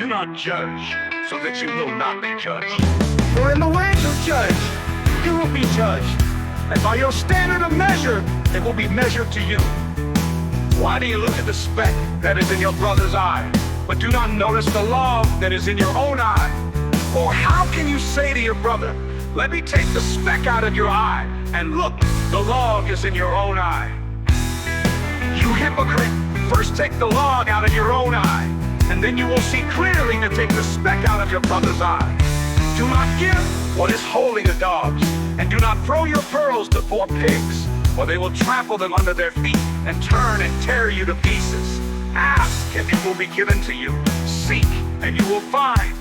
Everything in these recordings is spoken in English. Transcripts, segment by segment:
Do not judge, so that you will not be judged. For in the way you judge, you will be judged. And by your standard of measure, it will be measured to you. Why do you look at the speck that is in your brother's eye, but do not notice the log that is in your own eye? Or how can you say to your brother, let me take the speck out of your eye, and look, the log is in your own eye? You hypocrite, first take the log out of your own eye, and then you will see clearly to take the speck out of your brother's eye. Do not give what is holy to dogs, and do not throw your pearls to poor pigs, or they will trample them under their feet and turn and tear you to pieces. Ask, and it will be given to you. Seek, and you will find.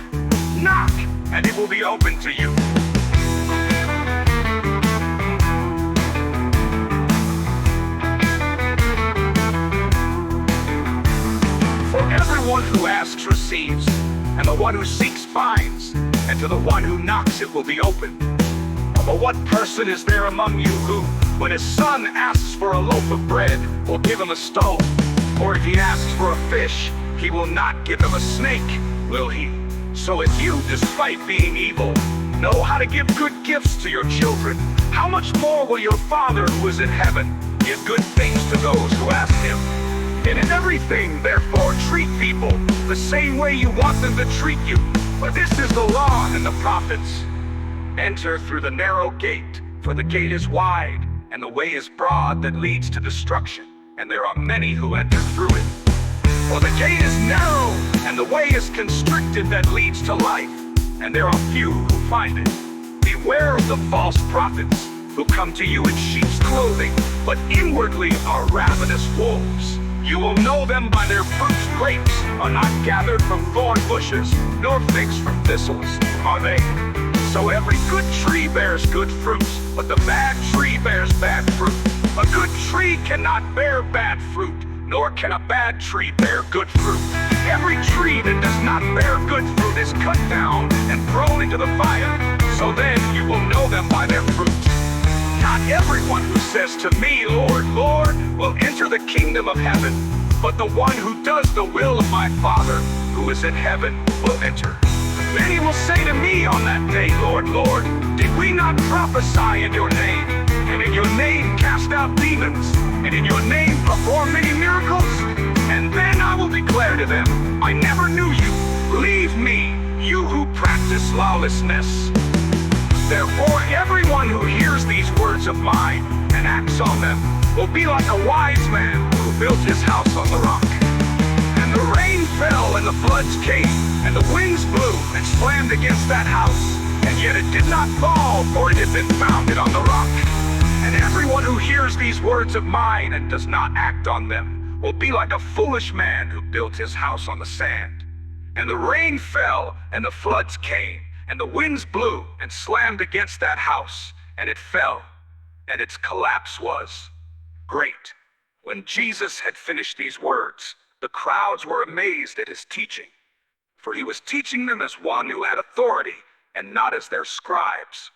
Knock, and it will be opened to you. For everyone who asks receives, and the one who seeks finds, and to the one who knocks it will be opened. But what person is there among you who, when his son asks for a loaf of bread, will give him a stone? Or if he asks for a fish, he will not give him a snake, will he? So if you, despite being evil, know how to give good gifts to your children, how much more will your Father who is in heaven give good things to those who ask him? And in everything, therefore, treat people the same way you want them to treat you. For this is the law and the prophets. Enter through the narrow gate, for the gate is wide, and the way is broad that leads to destruction, and there are many who enter through it. For the gate is narrow, and the way is constricted that leads to life, and there are few who find it. Beware of the false prophets, who come to you in sheep's clothing, but inwardly are ravenous wolves. You will know them by their fruits. Grapes are not gathered from thorn bushes, nor figs from thistles, are they? So every good tree bears good fruits, but the bad tree bears bad fruit. A good tree cannot bear bad fruit, nor can a bad tree bear good fruit. Every tree that does not bear good fruit is cut down and thrown into the fire. So then you will know them by their fruits. Not everyone who says to me, Lord, Lord, will enter the kingdom of heaven, but the one who does the will of my Father who is in heaven will enter. Many will say to me on that day, Lord, Lord, did we not prophesy in your name, and in your name cast out demons, and in your name perform many miracles? And then I will declare to them, I never knew you. Leave me, you who practice lawlessness. Therefore, everyone who hears these words of mine and acts on them will be like a wise man who built his house on the rock. And the rain fell, and the floods came, and the winds blew and slammed against that house, and yet it did not fall, for it had been founded on the rock. And everyone who hears these words of mine and does not act on them will be like a foolish man who built his house on the sand. And the rain fell, and the floods came, and the winds blew and slammed against that house, and it fell, and its collapse was great. When Jesus had finished these words, the crowds were amazed at his teaching, for he was teaching them as one who had authority, and not as their scribes.